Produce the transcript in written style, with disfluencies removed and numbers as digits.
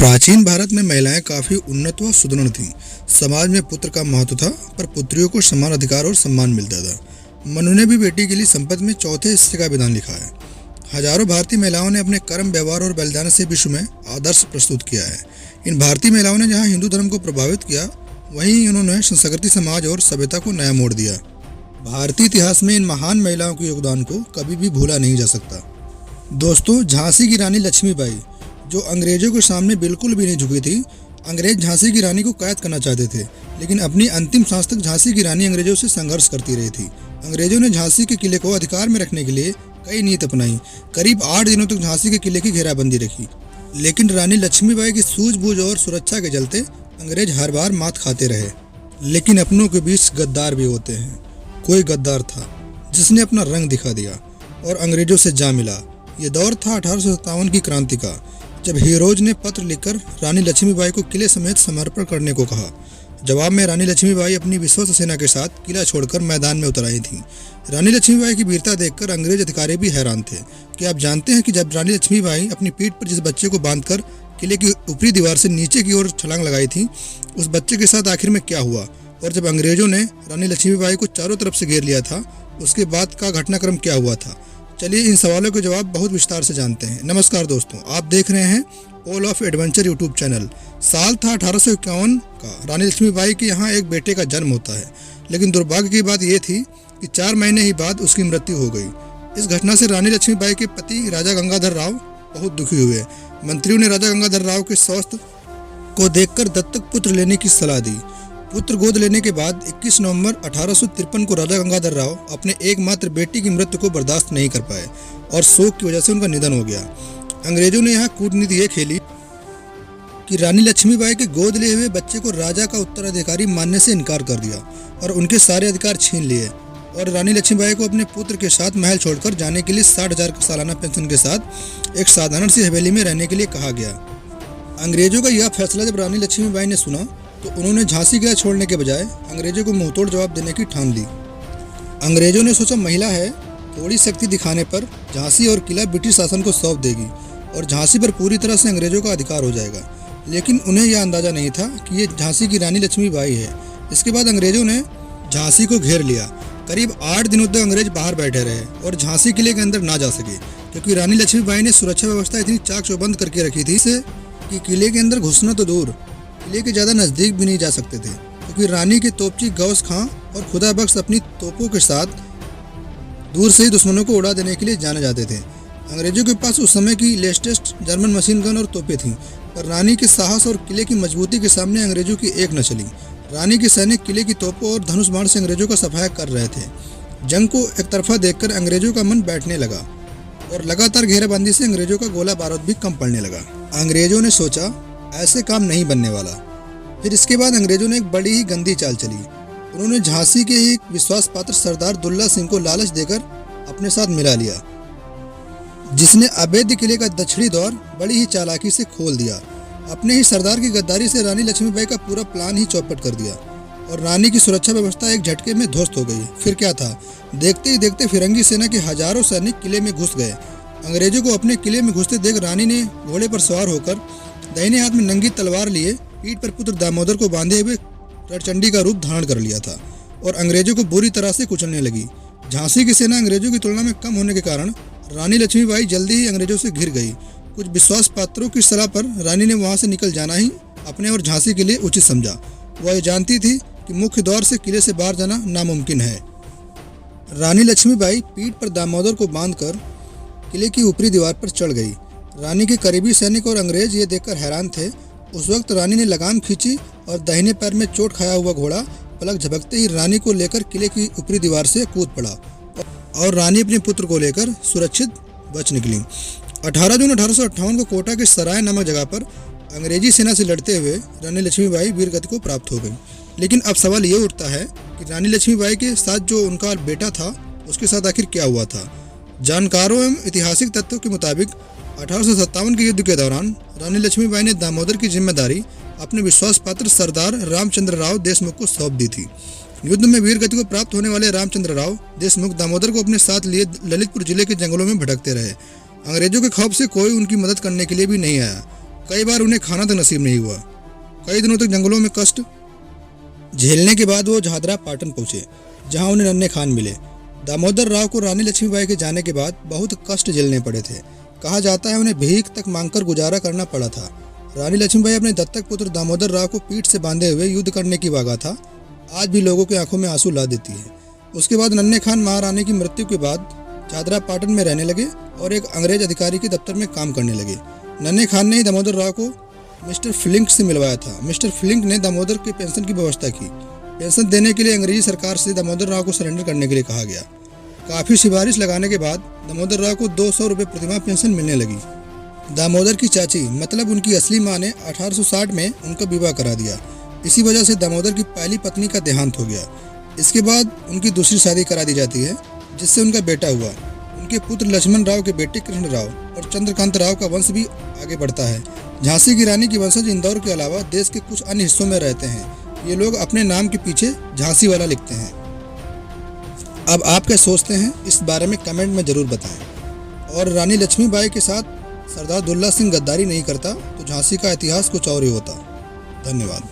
प्राचीन भारत में महिलाएं काफी उन्नत व सुदृढ़ थीं। समाज में पुत्र का महत्व था, पर पुत्रियों को समान अधिकार और सम्मान मिलता था। मनु ने भी बेटी के लिए संपत्ति में चौथे हिस्से का विधान लिखा है। हजारों भारतीय महिलाओं ने अपने कर्म, व्यवहार और बलिदान से विश्व में आदर्श प्रस्तुत किया है। इन भारतीय महिलाओं ने जहाँ हिंदू धर्म को प्रभावित किया, वहीं उन्होंने संस्कृति, समाज और सभ्यता को नया मोड़ दिया। भारतीय इतिहास में इन महान महिलाओं के योगदान को कभी भी भूला नहीं जा सकता। दोस्तों, झांसी की रानी लक्ष्मीबाई, जो अंग्रेजों के सामने बिल्कुल भी नहीं झुकी थी। अंग्रेज झांसी की रानी को कैद करना चाहते थे, लेकिन अपनी अंतिम सांस तक झांसी की रानी अंग्रेजों से संघर्ष करती रही थी। अंग्रेजों ने झांसी के किले को अधिकार में रखने के लिए कई नीति अपनाई। करीब 8 दिनों तक झांसी के किले की घेराबंदी रखी, लेकिन रानी लक्ष्मीबाई की सूझबूझ और सुरक्षा के चलते अंग्रेज हर बार मात खाते रहे। लेकिन अपनों के बीच गद्दार भी होते हैं। कोई गद्दार था जिसने अपना रंग दिखा दिया और अंग्रेजों से जा मिला। ये दौर था 1857 की क्रांति का, जब हीरोज ने पत्र लिखकर रानी लक्ष्मीबाई को किले समेत समर्पण करने को कहा। जवाब में रानी लक्ष्मीबाई अपनी विश्वस्त सेना के साथ किला छोड़कर मैदान में उतर आई थीं। रानी लक्ष्मीबाई की वीरता देखकर अंग्रेज अधिकारी भी हैरान थे। कि आप जानते हैं कि जब रानी लक्ष्मीबाई अपनी पीठ पर जिस बच्चे को बांधकर किले की ऊपरी दीवार से नीचे की ओर छलांग लगाई थी, उस बच्चे के साथ आखिर में क्या हुआ? और जब अंग्रेजों ने रानी लक्ष्मीबाई को चारों तरफ से घेर लिया था, उसके बाद का घटनाक्रम क्या हुआ था? चलिए इन सवालों के जवाब बहुत विस्तार से जानते हैं। नमस्कार दोस्तों, आप देख रहे हैं Pole of Adventure YouTube channel. साल था 1851 का। रानी लक्ष्मीबाई के यहाँ एक बेटे का जन्म होता है, लेकिन दुर्भाग्य की बात यह थी कि 4 महीने ही बाद उसकी मृत्यु हो गई। इस घटना से रानी लक्ष्मीबाई के पति राजा गंगाधर राव बहुत दुखी हुए। मंत्रियों ने राजा गंगाधर राव के स्वास्थ्य को देखकर दत्तक पुत्र लेने की सलाह दी। पुत्र गोद लेने के बाद 21 नवंबर 1853 को राजा गंगाधर राव अपने एकमात्र बेटी की मृत्यु को बर्दाश्त नहीं कर पाए और शोक की वजह से उनका निधन हो गया। अंग्रेजों ने यहाँ कूटनीति ये खेली कि रानी लक्ष्मीबाई के गोद लिए हुए बच्चे को राजा का उत्तराधिकारी मानने से इनकार कर दिया और उनके सारे अधिकार छीन लिए, और रानी लक्ष्मीबाई को अपने पुत्र के साथ महल छोड़कर जाने के लिए 60,000 सालाना पेंशन के साथ एक साधारण सी हवेली में रहने के लिए कहा गया। अंग्रेजों का यह फैसला जब रानी लक्ष्मीबाई ने सुना, तो उन्होंने झांसी किला छोड़ने के बजाय अंग्रेजों को मुंहतोड़ जवाब देने की ठान ली। अंग्रेजों ने सोचा, महिला है, थोड़ी शक्ति दिखाने पर झांसी और किला ब्रिटिश शासन को सौंप देगी और झांसी पर पूरी तरह से अंग्रेजों का अधिकार हो जाएगा। लेकिन उन्हें यह अंदाजा नहीं था कि ये झांसी की रानी लक्ष्मीबाई है। इसके बाद अंग्रेजों ने झांसी को घेर लिया। करीब 8 दिनों तक अंग्रेज बाहर बैठे रहे और झांसी किले के अंदर ना जा सके, क्योंकि रानी लक्ष्मीबाई ने सुरक्षा व्यवस्था इतनी चाक चौबंद करके रखी थी कि किले के अंदर घुसना तो दूर, किले के ज़्यादा नज़दीक भी नहीं जा सकते थे, क्योंकि रानी के तोपची गौस खां और खुदा बख्श अपनी तोपों के साथ दूर से ही दुश्मनों को उड़ा देने के लिए जाने जाते थे। अंग्रेजों के पास उस समय की लेटेस्ट जर्मन मशीन गन और तोपें थीं, पर रानी के साहस और किले की मजबूती के सामने अंग्रेजों की एक न चली। रानी के सैनिक किले की तोपों और धनुष बाण से अंग्रेजों का सफाया कर रहे थे। जंग को एक तरफा देखकर अंग्रेजों का मन बैठने लगा और लगातार घेराबंदी से अंग्रेजों का गोला बारूद भी कम पड़ने लगा। अंग्रेजों ने सोचा, ऐसे काम नहीं बनने वाला। फिर इसके बाद अंग्रेजों ने एक बड़ी ही गंदी चाल चली। उन्होंने झांसी के एक विश्वास पात्र सरदार दुल्ला सिंह को लालच देकर अपने साथ मिला लिया, जिसने अवैध किले का दक्षिणी द्वार बड़ी ही चालाकी से खोल दिया। अपने ही सरदार की गद्दारी से रानी लक्ष्मीबाई का पूरा प्लान ही चौपट कर दिया और रानी की सुरक्षा व्यवस्था एक झटके में ध्वस्त हो गई। फिर क्या था, देखते ही देखते फिरंगी सेना के हजारों सैनिक किले में घुस गए। अंग्रेजों को अपने किले में घुसते देख रानी ने घोड़े पर सवार होकर दाहिने हाथ में नंगी तलवार लिए पीठ पर पुत्र दामोदर को बांधे हुए रणचंडी का रूप धारण कर लिया था और अंग्रेजों को बुरी तरह से कुचलने लगी। झांसी की सेना अंग्रेजों की तुलना में कम होने के कारण रानी लक्ष्मीबाई जल्दी ही अंग्रेजों से घिर गई। कुछ विश्वास पात्रों की सलाह पर रानी ने वहां से निकल जाना ही अपने और झांसी के लिए उचित समझा। वह जानती थी कि मुख्य द्वार से किले से बाहर जाना नामुमकिन है। रानी लक्ष्मीबाई पीठ पर दामोदर को बांधकर किले की ऊपरी दीवार पर चढ़ गई। रानी के करीबी सैनिक और अंग्रेज ये देखकर हैरान थे। उस वक्त रानी ने लगाम खींची और दाहिने पैर में चोट खाया हुआ घोड़ा पलक झपकते ही रानी को लेकर किले की ऊपरी दीवार से कूद पड़ा और रानी अपने पुत्र को लेकर सुरक्षित बच निकली। 18 जून 1858 को कोटा के सराय नामक जगह पर अंग्रेजी सेना से लड़ते हुए रानी लक्ष्मीबाई वीरगति को प्राप्त हो गई। लेकिन अब सवाल ये उठता है कि रानी लक्ष्मीबाई के साथ जो उनका बेटा था, उसके साथ आखिर क्या हुआ था? जानकारों एवं ऐतिहासिक तथ्यों के मुताबिक 1857 के युद्ध के दौरान रानी लक्ष्मीबाई ने दामोदर की जिम्मेदारी अपने विश्वास पात्र सरदार रामचंद्र राव देशमुख को सौंप दी थी। युद्ध में वीरगति को प्राप्त होने वाले रामचंद्र राव देशमुख दामोदर को अपने साथ लिए ललितपुर जिले के जंगलों में भटकते रहे। अंग्रेजों के खौफ से कोई उनकी मदद करने के लिए भी नहीं आया कई बार उन्हें खाना तक नसीब नहीं हुआ। कई दिनों तक जंगलों में कष्ट झेलने के बाद वो झादरा पाटन पहुंचे, जहां उन्हें नन्हे खान मिले। दामोदर राव को रानी लक्ष्मीबाई के जाने के बाद बहुत कष्ट झेलने पड़े थे। कहा जाता है उन्हें भीख तक मांगकर गुजारा करना पड़ा था। रानी लक्ष्मीबाई अपने दत्तक पुत्र दामोदर राव को पीठ से बांधे हुए युद्ध करने की वागाथा आज भी लोगों की आंखों में आंसू ला देती है। उसके बाद नन्हे खान महारानी की मृत्यु के बाद झादरा पाटन में रहने लगे और एक अंग्रेज अधिकारी के दफ्तर में काम करने लगे। नन्हे खान ने ही दामोदर राव को मिस्टर फ्लिंक से मिलवाया था। मिस्टर फ्लिंक ने दामोदर की पेंशन की व्यवस्था की। पेंशन देने के लिए अंग्रेजी सरकार से दामोदर राव को सरेंडर करने के लिए कहा गया। काफ़ी सिफारिश लगाने के बाद दामोदर राव को 200 रुपये प्रतिमाह पेंशन मिलने लगी। दामोदर की चाची मतलब उनकी असली माँ ने 1860 में उनका विवाह करा दिया। इसी वजह से दामोदर की पहली पत्नी का देहांत हो गया। इसके बाद उनकी दूसरी शादी करा दी जाती है, जिससे उनका बेटा हुआ। उनके पुत्र लक्ष्मण राव के बेटे कृष्ण राव और चंद्रकांत राव का वंश भी आगे बढ़ता है। झांसी की रानी की वंशज इंदौर के अलावा देश के कुछ अन्य हिस्सों में रहते हैं। ये लोग अपने नाम के पीछे झांसी वाला लिखते हैं। अब आप क्या सोचते हैं इस बारे में कमेंट में ज़रूर बताएं। और रानी लक्ष्मीबाई के साथ सरदार दुल्ला सिंह गद्दारी नहीं करता तो झांसी का इतिहास कुछ और ही होता। धन्यवाद।